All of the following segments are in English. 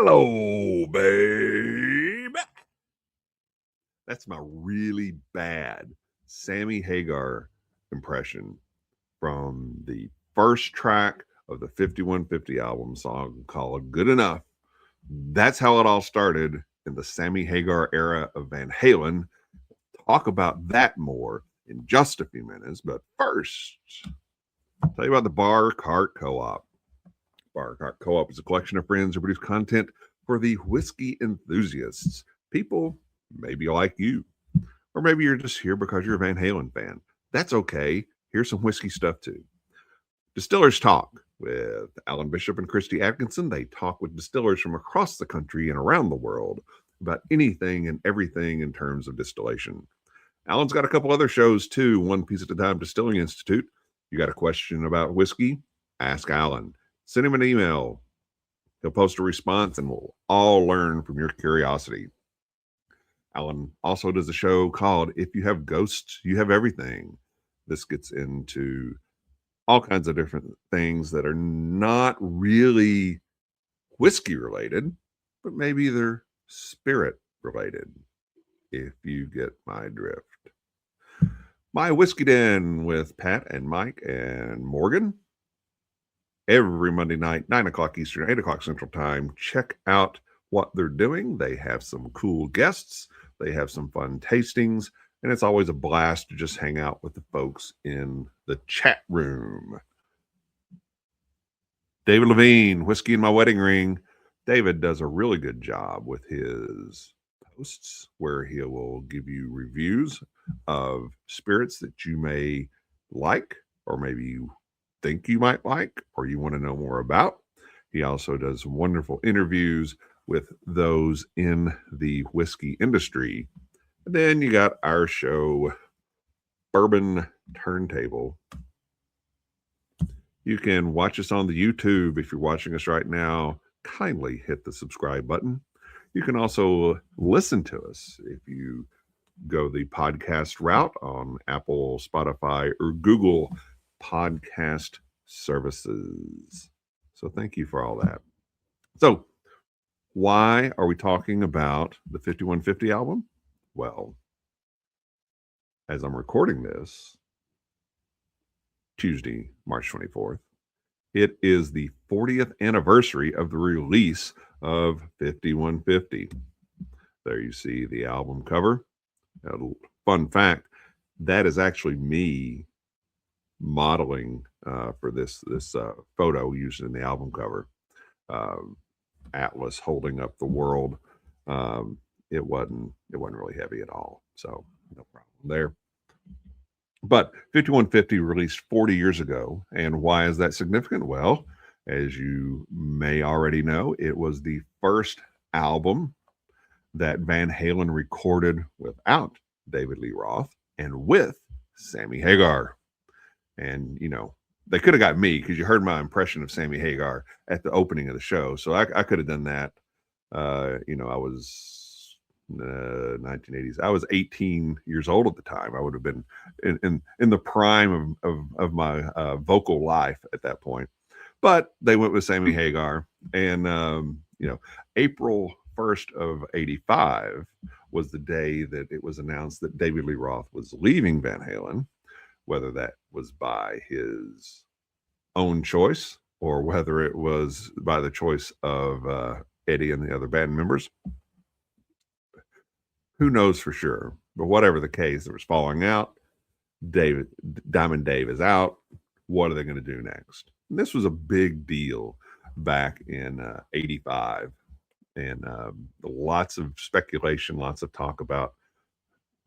Hello, babe. That's my really bad Sammy Hagar impression from the first track of the 5150 album song called Good Enough. That's how it all started in the Sammy Hagar era of Van Halen. Talk about that more in just a few minutes. But first, I'll tell you about the Bar Cart Co-op. Bar Cart Co-op is a collection of friends who produce content for the whiskey enthusiasts. People maybe like you, or maybe you're just here because you're a Van Halen fan. That's okay. Here's some whiskey stuff too. Distillers Talk with Alan Bishop and Christy Atkinson. They talk with distillers from across the country and around the world about anything and everything in terms of distillation. Alan's got a couple other shows too. One Piece at a Time Distilling Institute. You got a question about whiskey? Ask Alan. Send him an email. He'll post a response and we'll all learn from your curiosity. Alan also does a show called If You Have Ghosts, You Have Everything. This gets into all kinds of different things that are not really whiskey related, but maybe they're spirit related, if you get my drift. My Whiskey Den with Pat and Mike and Morgan. Every Monday night, 9 o'clock Eastern, 8 o'clock Central Time. Check out what they're doing. They have some cool guests. They have some fun tastings. And it's always a blast to just hang out with the folks in the chat room. David Levine, Whiskey in My Wedding Ring. David does a really good job with his posts where he will give you reviews of spirits that you may like, or maybe you think you might like, or you want to know more about. He also does wonderful interviews with those in the whiskey industry. And then you got our show, Bourbon Turntable. You can watch us on the YouTube. If you're watching us right now, kindly hit the subscribe button. You can also listen to us if you go the podcast route on Apple, Spotify, or Google podcast services. So thank you for all that. So why are we talking about the 5150 album? Well, as I'm recording this, Tuesday, March 24th, it is the 40th anniversary of the release of 5150. There you see the album cover. A fun fact, that is actually me modeling for this photo used in the album cover. Atlas holding up the world. It wasn't really heavy at all, so no problem there. But 5150 released 40 years ago, and why is that significant? Well, as you may already know, it was the first album that Van Halen recorded without David Lee Roth and with Sammy Hagar. And, you know, they could have got me because you heard my impression of Sammy Hagar at the opening of the show. So I could have done that. You know, I was 1980s. I was 18 years old at the time. I would have been in the prime of my vocal life at that point. But they went with Sammy Hagar. And, you know, April 1st of 85 was the day that it was announced that David Lee Roth was leaving Van Halen, whether that was by his own choice or whether it was by the choice of Eddie and the other band members. Who knows for sure? But whatever the case, there was falling out. Diamond Dave is out. What are they going to do next? And this was a big deal back in 85. And lots of speculation, lots of talk about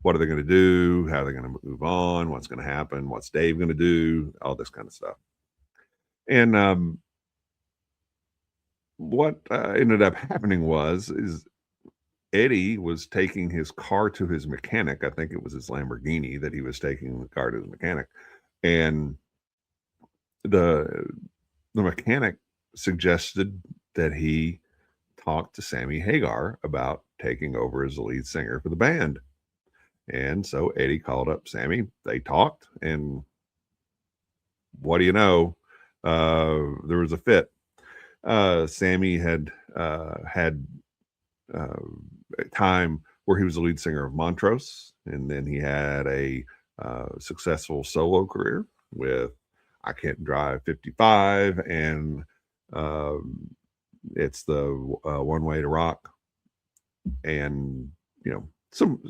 what are they going to do, how are they going to move on, what's going to happen, what's Dave going to do, all this kind of stuff. And what ended up happening is Eddie was taking his car to his mechanic. I think it was his Lamborghini that he was taking the car to his mechanic. And the mechanic suggested that he talk to Sammy Hagar about taking over as the lead singer for the band. And so Eddie called up Sammy. They talked, and what do you know? There was a fit. Sammy had had uh, a time where he was the lead singer of Montrose, and then he had a successful solo career with "I Can't Drive 55" and um, "It's the One Way to Rock," and some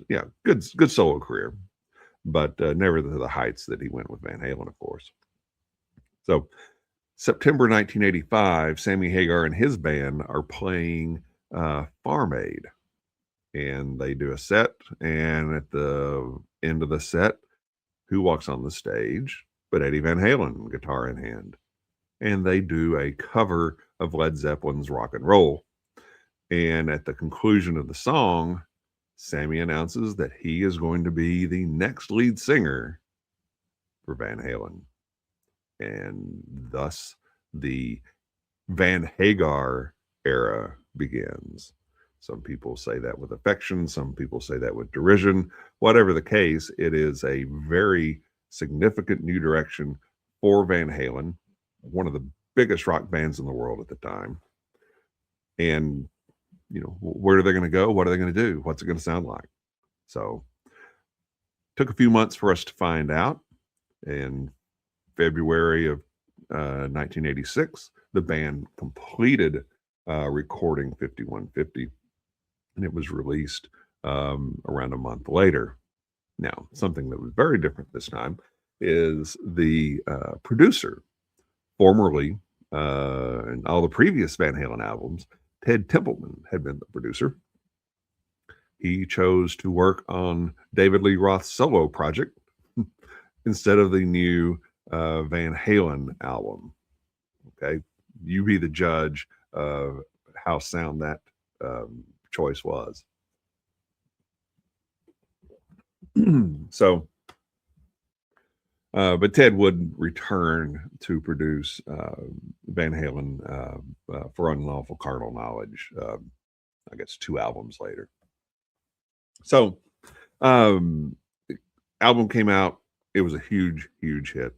good solo career, but never to the heights that he went with Van Halen, of course. So September 1985, Sammy Hagar and his band are playing Farm Aid, and they do a set. And at the end of the set, who walks on the stage but Eddie Van Halen, guitar in hand? And they do a cover of Led Zeppelin's Rock and Roll. And at the conclusion of the song, Sammy announces that he is going to be the next lead singer for Van Halen. And thus the Van Hagar era begins. Some people say that with affection, some people say that with derision. Whatever the case, it is a very significant new direction for Van Halen, one of the biggest rock bands in the world at the time. And, where are they going to go? What are they going to do? What's it going to sound like? So, took a few months for us to find out. In February of 1986, the band completed recording 5150, and it was released around a month later. Now, something that was very different this time is the producer, formerly in all the previous Van Halen albums, Ted Templeman had been the producer. He chose to work on David Lee Roth's solo project instead of the new Van Halen album. Okay, you be the judge of how sound that choice was. So, but Ted would return to produce Van Halen for Unlawful Carnal Knowledge, I guess 2 albums later. So, album came out. It was a huge, huge hit.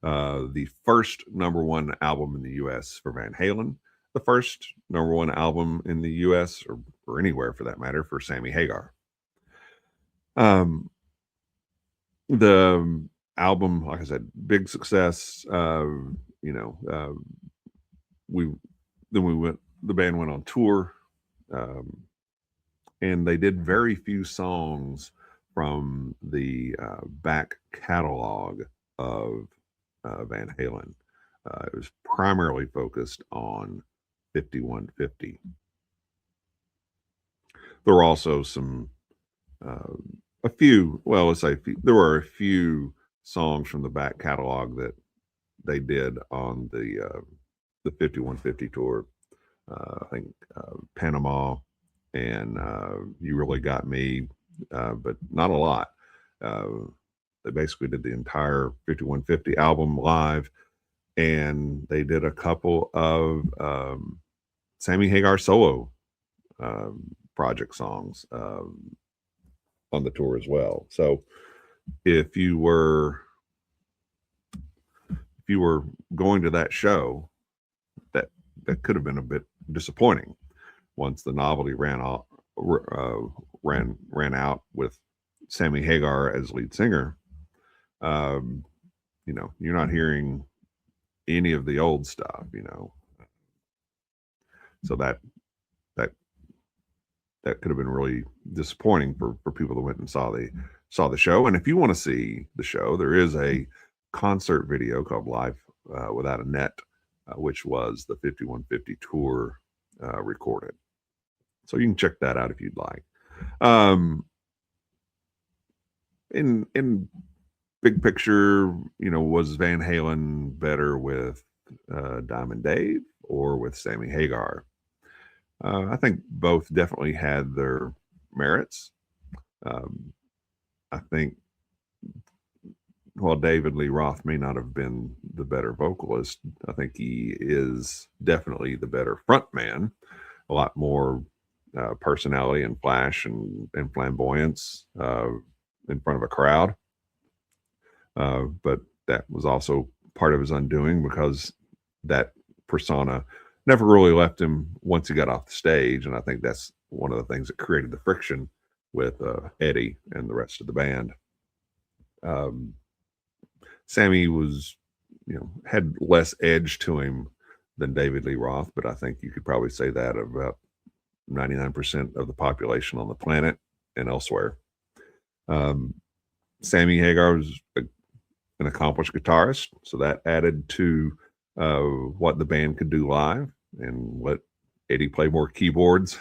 The first number 1 album in the U.S. for Van Halen, the first number 1 album in the U.S. or anywhere for that matter for Sammy Hagar. The album, like I said, big success. The band went on tour, and they did very few songs from the back catalog of Van Halen. It was primarily focused on 5150. There were also there were a few songs from the back catalog that they did on the 5150 tour. I think Panama and You Really Got Me, but not a lot. They basically did the entire 5150 album live, and they did a couple of Sammy Hagar solo project songs on the tour as well. So if you were going to that show, that could have been a bit disappointing once the novelty ran out with Sammy Hagar as lead singer. You're not hearing any of the old stuff, so that could have been really disappointing for people that went and saw the show. And if you want to see the show, there is a concert video called Live Without a Net, which was the 5150 tour recorded. So you can check that out if you'd like. In big picture, was Van Halen better with Diamond Dave or with Sammy Hagar? I think both definitely had their merits. I think while David Lee Roth may not have been the better vocalist, I think he is definitely the better frontman. A lot more personality and flash and flamboyance in front of a crowd. But that was also part of his undoing, because that persona never really left him once he got off the stage, and I think that's one of the things that created the friction with Eddie and the rest of the band. Um, Sammy was, had less edge to him than David Lee Roth, but I think you could probably say that of about 99% of the population on the planet and elsewhere. Um, Sammy Hagar was an accomplished guitarist, so that added to what the band could do live, and let Eddie play more keyboards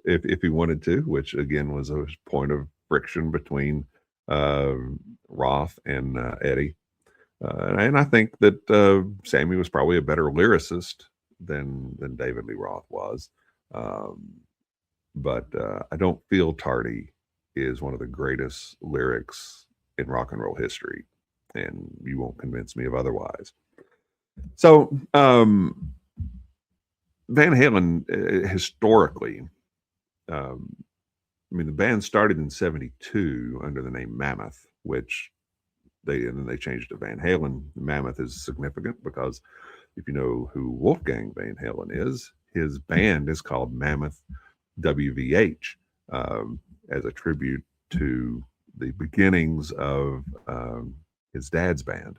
if he wanted to, which again was a point of friction between uh, Roth and Eddie. And I think that Sammy was probably a better lyricist than David Lee Roth was. Um, but I don't feel Tardy is one of the greatest lyrics in rock and roll history, and you won't convince me of otherwise. So Van Halen, historically, um, I mean, the band started in '72 under the name Mammoth, which and then they changed to Van Halen. Mammoth is significant because if you know who Wolfgang Van Halen is, his band is called Mammoth WVH, as a tribute to the beginnings of his dad's band.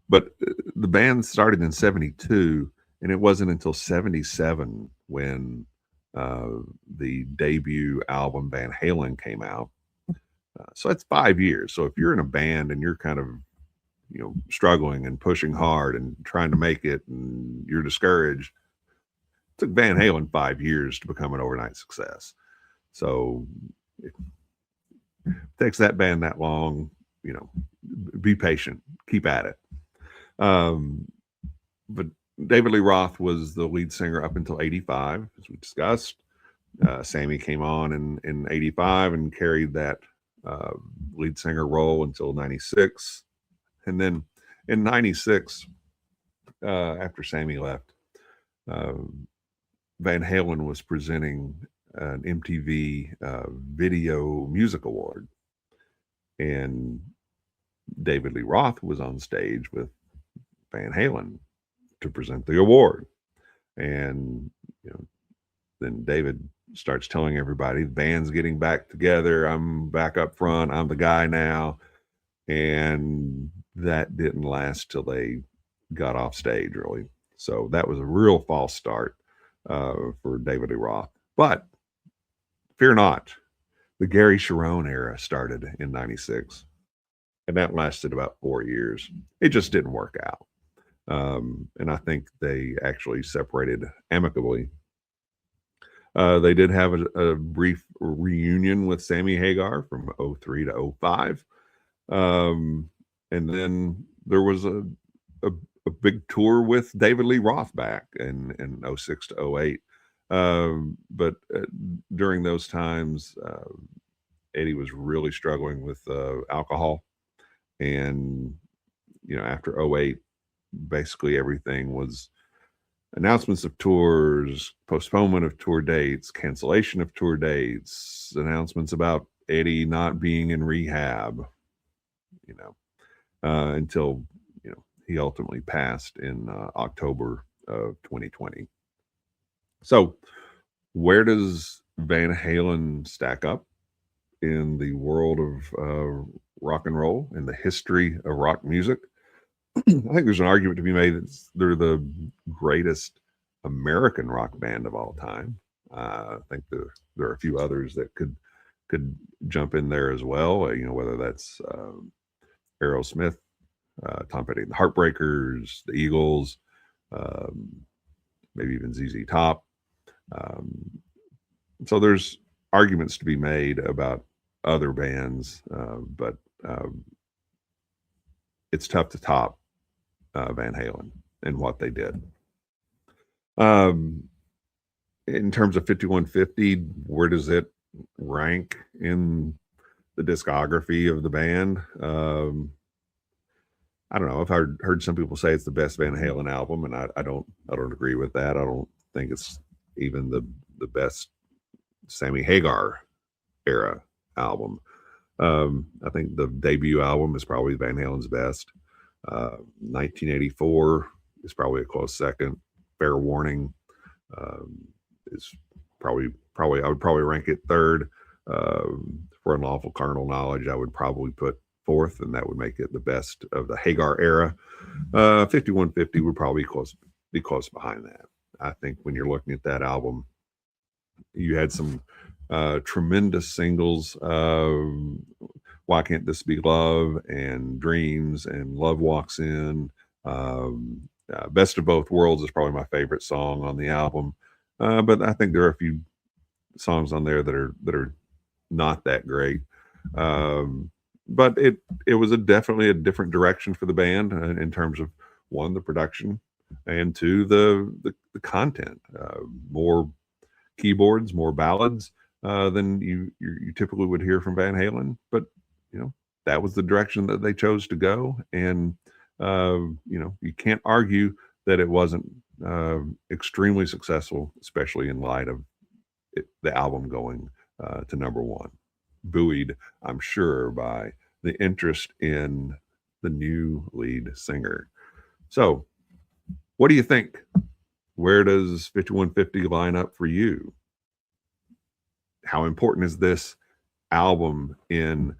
But the band started in '72, and it wasn't until '77 when the debut album Van Halen came out. So that's 5 years. So if you're in a band and you're kind of, struggling and pushing hard and trying to make it, and you're discouraged, it took Van Halen 5 years to become an overnight success. So it takes that band that long, be patient, keep at it. But David Lee Roth was the lead singer up until '85, as we discussed. Sammy came on in '85 and carried that lead singer role until '96. And then in '96, after Sammy left, Van Halen was presenting an MTV Video Music Award. And David Lee Roth was on stage with Van Halen to present the award. And, then David starts telling everybody the band's getting back together. I'm back up front. I'm the guy now. And that didn't last till they got off stage, really. So that was a real false start for David Lee Roth. But fear not, the Gary Cherone era started in '96, and that lasted about 4 years. It just didn't work out. And I think they actually separated amicably. They did have a brief reunion with Sammy Hagar from '03 to '05. And then there was a big tour with David Lee Roth back in '06 to '08. But during those times, Eddie was really struggling with alcohol. And, after '08, basically everything was announcements of tours, postponement of tour dates, cancellation of tour dates, announcements about Eddie not being in rehab, until, he ultimately passed in October of 2020. So where does Van Halen stack up in the world of rock and roll, in the history of rock music? I think there's an argument to be made that they're the greatest American rock band of all time. I think there are a few others that could jump in there as well. Whether that's Aerosmith, Tom Petty and the Heartbreakers, the Eagles, maybe even ZZ Top. So there's arguments to be made about other bands, but it's tough to top Van Halen and what they did. In terms of 5150, where does it rank in the discography of the band? I don't know. I've heard some people say it's the best Van Halen album, and I don't agree with that. I don't think it's even the best Sammy Hagar era album. I think the debut album is probably Van Halen's best. 1984 is probably a close second. Fair Warning um, is probably I would probably rank it third. For Unlawful Carnal Knowledge, I would probably put fourth, and that would make it the best of the Hagar era. 5150 would probably be close behind that. I think when you're looking at that album, you had some tremendous singles. Why Can't This Be Love and Dreams and Love Walks In. Best of Both Worlds is probably my favorite song on the album. But I think there are a few songs on there that are not that great. But it was definitely a different direction for the band in terms of one, the production, and two, the content. More keyboards, more ballads than you typically would hear from Van Halen. But you know that was the direction that they chose to go, and you can't argue that it wasn't extremely successful, especially in light of the album going to number one. Buoyed, I'm sure, by the interest in the new lead singer. So, what do you think? Where does 5150 line up for you? How important is this album in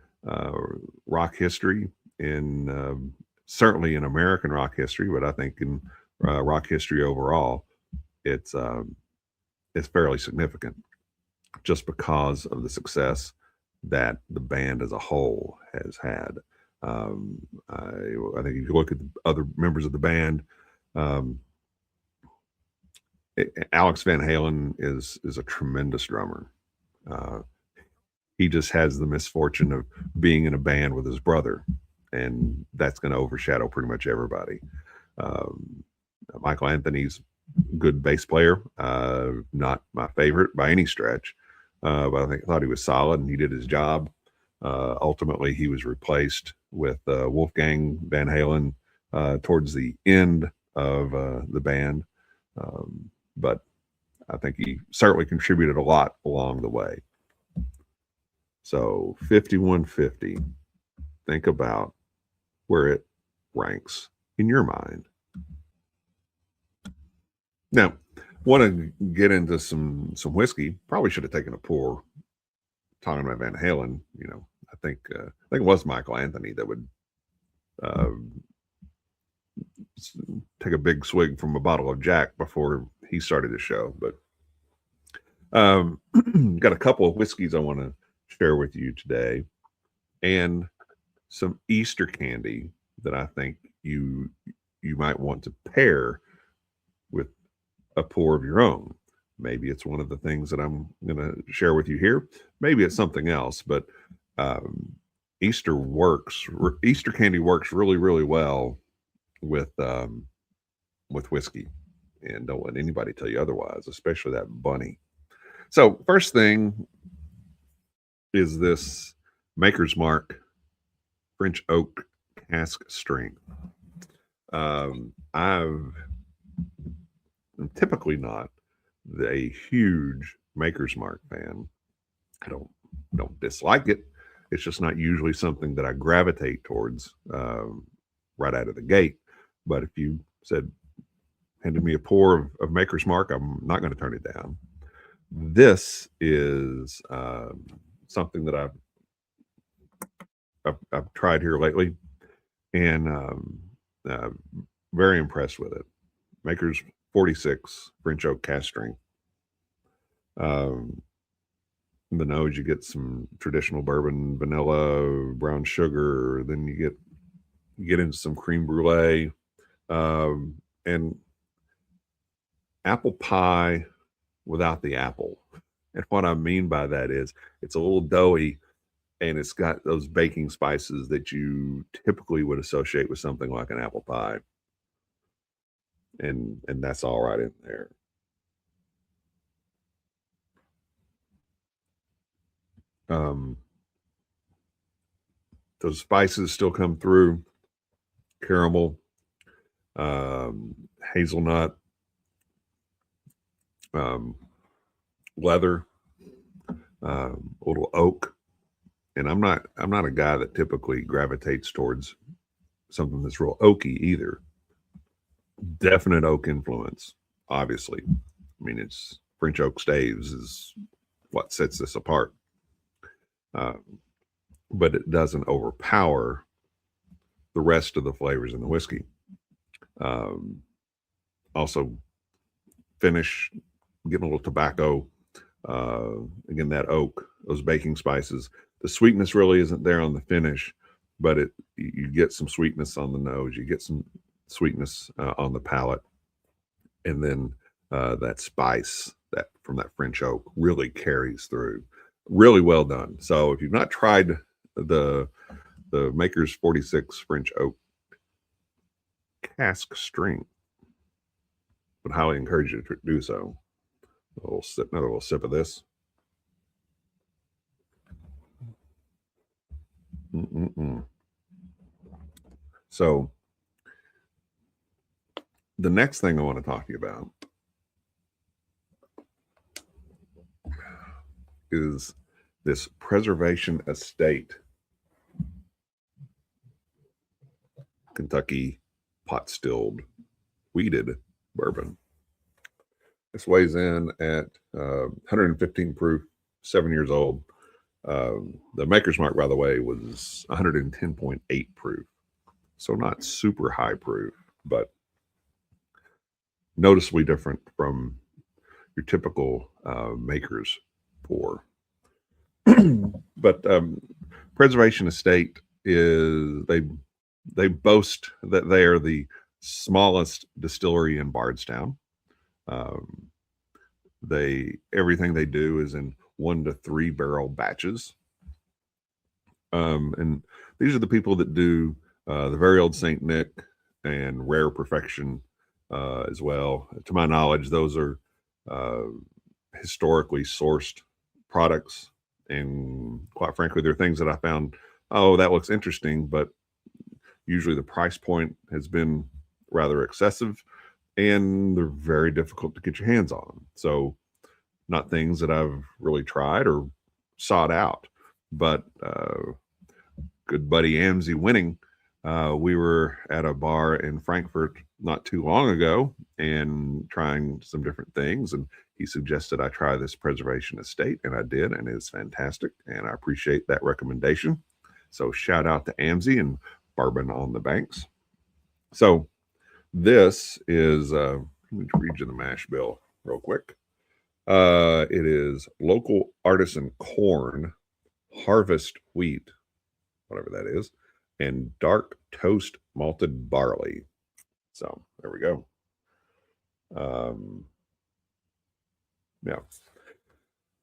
rock history? In certainly in American rock history, but I think in rock history overall, it's fairly significant, just because of the success that the band as a whole has had. I think if you look at the other members of the band, um, Alex Van Halen is a tremendous drummer. Uh, he just has the misfortune of being in a band with his brother, and that's going to overshadow pretty much everybody. Um, Michael Anthony's good bass player, not my favorite by any stretch, but I thought he was solid and he did his job. Ultimately, he was replaced with Wolfgang Van Halen towards the end of the band, but I think he certainly contributed a lot along the way. So 5150, think about where it ranks in your mind. Now, want to get into some whiskey. Probably should have taken a pour talking about Van Halen. I think it was Michael Anthony that would uh, take a big swig from a bottle of Jack before he started the show. But got a couple of whiskeys I want to share with you today, and some Easter candy that I think you might want to pair with a pour of your own. Maybe it's one of the things that I'm going to share with you here. Maybe it's something else, but Easter candy works really, really well with whiskey, and don't let anybody tell you otherwise, especially that bunny. So first thing is this Maker's Mark French Oak Cask Strength. I'm typically not a huge Maker's Mark fan. I don't dislike it. It's just not usually something that I gravitate towards right out of the gate. But if you handed me a pour of Maker's Mark, I'm not going to turn it down. This is something that I've tried here lately, and very impressed with it. Maker's 46 French Oak Cask Strength. The nose, you get some traditional bourbon, vanilla, brown sugar. Then you get into some cream brulee, and apple pie without the apple. And what I mean by that is it's a little doughy, and it's got those baking spices that you typically would associate with something like an apple pie. And that's all right in there. Those spices still come through: caramel, hazelnut, leather, a little oak. And I'm not a guy that typically gravitates towards something that's real oaky either. Definite oak influence, obviously. I mean, it's French oak staves is what sets this apart. Uh, but it doesn't overpower the rest of the flavors in the whiskey. Um, Also, finish, getting a little tobacco. Again, that oak, those baking spices. The sweetness really isn't there on the finish, but you get some sweetness on the nose. You get some sweetness on the palate, and then that spice that from that French oak really carries through. Really well done. So if you've not tried the the Maker's 46 French oak cask strength, would highly encourage you to do so. Another little sip of this. Mm-mm-mm. So the next thing I want to talk to you about is this Preservation Estate Kentucky pot stilled wheated bourbon. This weighs in at 115 proof, 7 years old. The maker's mark, by the way, was 110.8 proof. So not super high proof, but noticeably different from your typical maker's pour. But Preservation Estate is they boast that they are the smallest distillery in Bardstown. Um, everything they do is in 1 to 3 barrel batches. And these are the people that do the very old Saint Nick and Rare Perfection as well. To my knowledge, those are uh, historically sourced products, and quite frankly, they're things that I found. Oh, that looks interesting, but usually the price point has been rather excessive, and they're very difficult to get your hands on. So, not things that I've really tried or sought out, but good buddy Amzie Winning. We were at a bar in Frankfurt not too long ago and trying some different things. And he suggested I try this Preservation Estate, and I did, and it's fantastic. And I appreciate that recommendation. So shout out to Amzie and Bourbon on the Banks. So this is, let me read you the mash bill real quick. It is local artisan corn, harvest wheat, whatever that is, and dark toast malted barley. So there we go. Yeah.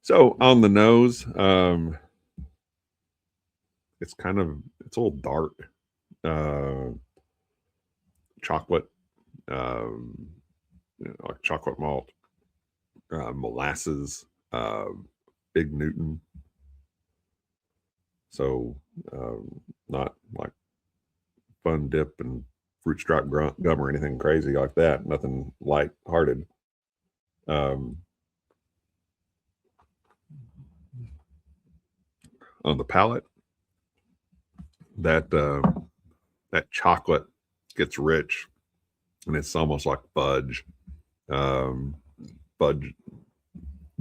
So on the nose, it's a little dark, chocolate, like chocolate malt, molasses, Big Newton. So not like Fun Dip and Fruit Stripe gum or anything crazy like that. Nothing light-hearted. On the palate, that chocolate gets rich, and it's almost like fudge, fudge,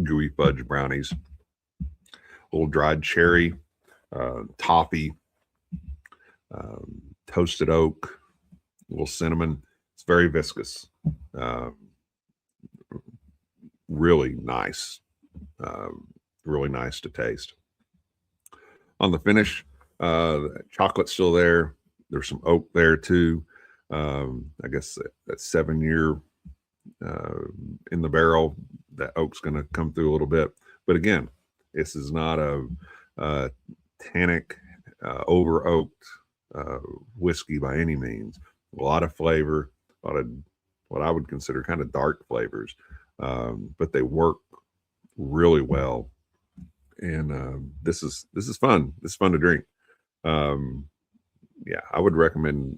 gooey fudge brownies. A little dried cherry, toffee, toasted oak, a little cinnamon. It's very viscous. Really nice. Really nice to taste. On the finish, chocolate's still there. There's some oak there too. I guess that 7 year in the barrel, that oak's going to come through a little bit. But again, this is not a tannic, over oaked whiskey by any means. A lot of flavor, a lot of what I would consider kind of dark flavors, but they work really well. And this is fun. This is fun to drink. Yeah, I would recommend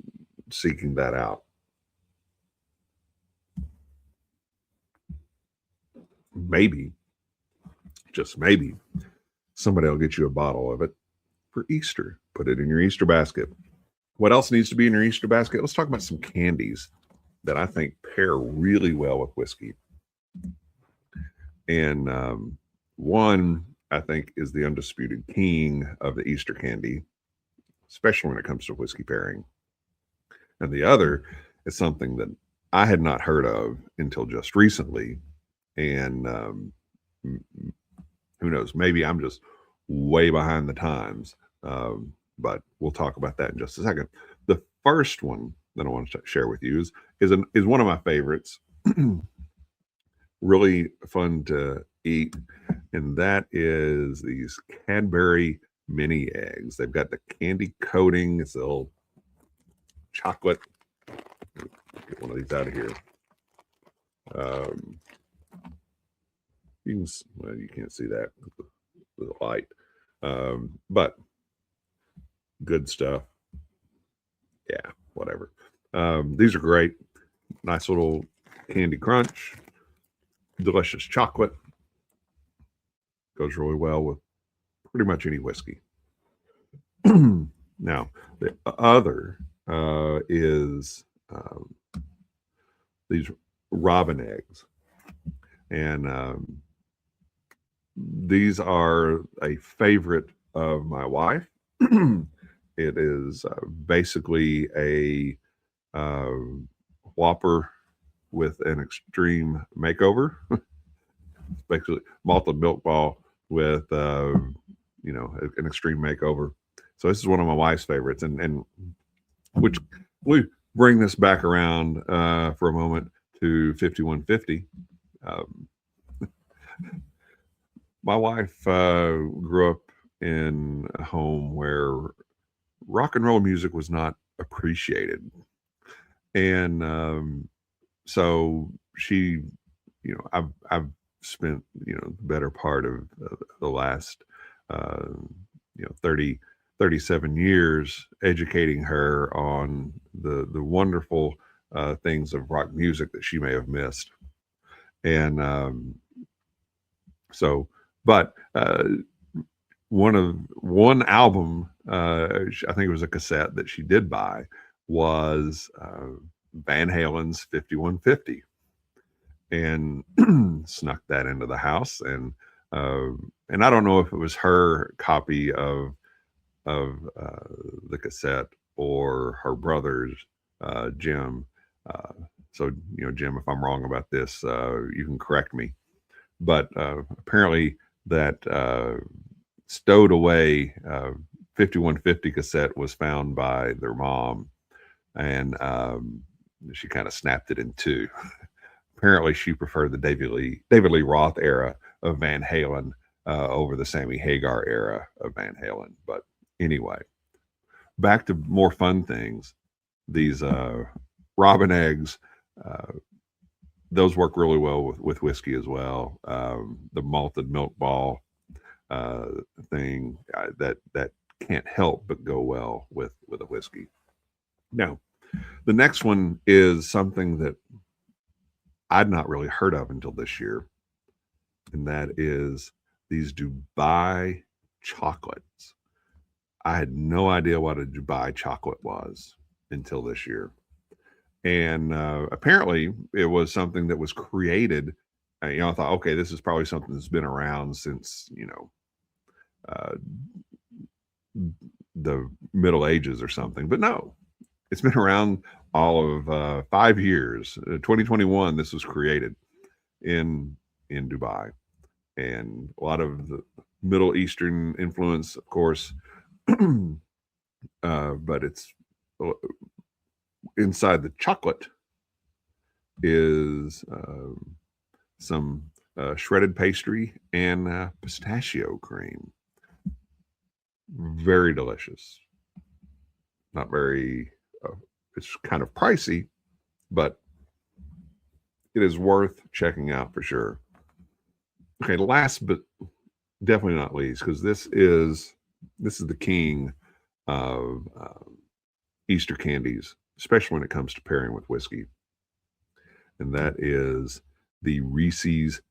seeking that out. Maybe, just maybe, somebody will get you a bottle of it for Easter. Put it in your Easter basket. What else needs to be in your Easter basket? Let's talk about some candies. that I think pair really well with whiskey. And one, I think, is the undisputed king of the Easter candy, especially when it comes to whiskey pairing. And the other is something that I had not heard of until just recently. And who knows, maybe I'm just way behind the times. But we'll talk about that in just a second. The first one that I want to share with you is one of my favorites. Really fun to eat, and that is these Cadbury mini eggs. They've got the candy coating. It's a little chocolate. Get one of these out of here. You can't see that with the light, but good stuff. Yeah, whatever. These are great. Nice little candy crunch. Delicious chocolate. Goes really well with pretty much any whiskey. Now, the other is these robin eggs. And these are a favorite of my wife. It is basically a Whopper with an extreme makeover. Basically malted milk ball with an extreme makeover. So this is one of my wife's favorites, and which we bring this back around for a moment to 5150. My wife grew up in a home where rock and roll music was not appreciated, and so she, I've spent the better part of the last 37 years educating her on the wonderful things of rock music that she may have missed. And but one album, I think it was a cassette that she did buy, was Van Halen's 5150, and snuck that into the house. And I don't know if it was her copy of the cassette or her brother's, Jim. So Jim, if I'm wrong about this, you can correct me. But apparently that stowed away 5150 cassette was found by their mom, and she kind of snapped it in two. Apparently she preferred the David Lee Roth era of Van Halen over the Sammy Hagar era of Van Halen. But anyway, back to more fun things. These robin eggs, those work really well with whiskey as well. The malted milk ball thing, that can't help but go well with a whiskey. Now, the next one is something that I'd not really heard of until this year, and that is these Dubai chocolates. I had no idea what a Dubai chocolate was until this year. And apparently it was something that was created. I thought, okay, this is probably something that's been around since, the Middle Ages or something. But no, it's been around all of 5 years. 2021, this was created in Dubai. And a lot of the Middle Eastern influence, of course, but it's inside the chocolate is some shredded pastry and pistachio cream. Very delicious. Not very, it's kind of pricey, but it is worth checking out for sure. Okay, last but definitely not least, because this is the king of Easter candies, especially when it comes to pairing with whiskey. And that is the Reese's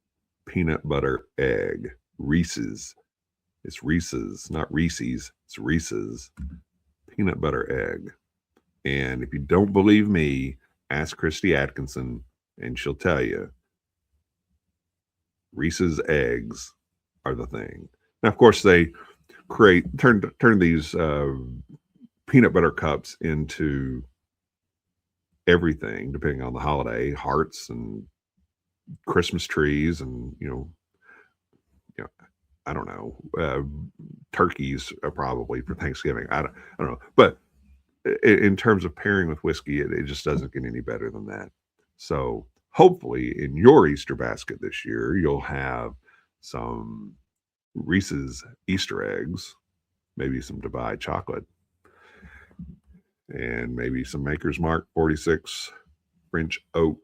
peanut butter egg. Reese's. It's Reese's, not Reese's. It's Reese's peanut butter egg. And if you don't believe me, ask Christy Atkinson, and she'll tell you Reese's eggs are the thing. Now, of course, they turn these peanut butter cups into everything, depending on the holiday, hearts and Christmas trees, and you know, I don't know, turkeys probably for Thanksgiving. I don't know, but in terms of pairing with whiskey, it just doesn't get any better than that. So hopefully, in your Easter basket this year, you'll have some Reese's Easter eggs, maybe some Dubai chocolate, and maybe some Maker's Mark 46 French oak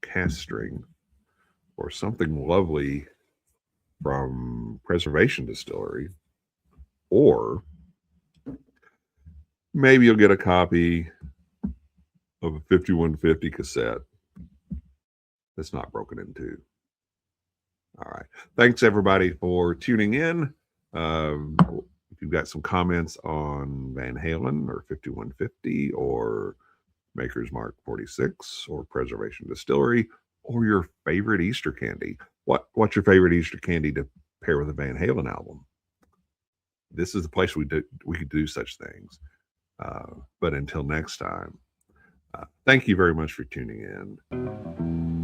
cast string, or something lovely from Preservation Distillery, or maybe you'll get a copy of a 5150 cassette that's not broken in two. All right. Thanks, everybody, for tuning in. If you've got some comments on Van Halen or 5150 or Maker's Mark 46 or Preservation Distillery, or your favorite Easter candy, what's your favorite Easter candy to pair with a Van Halen album? This is the place we could do such things. But until next time, thank you very much for tuning in.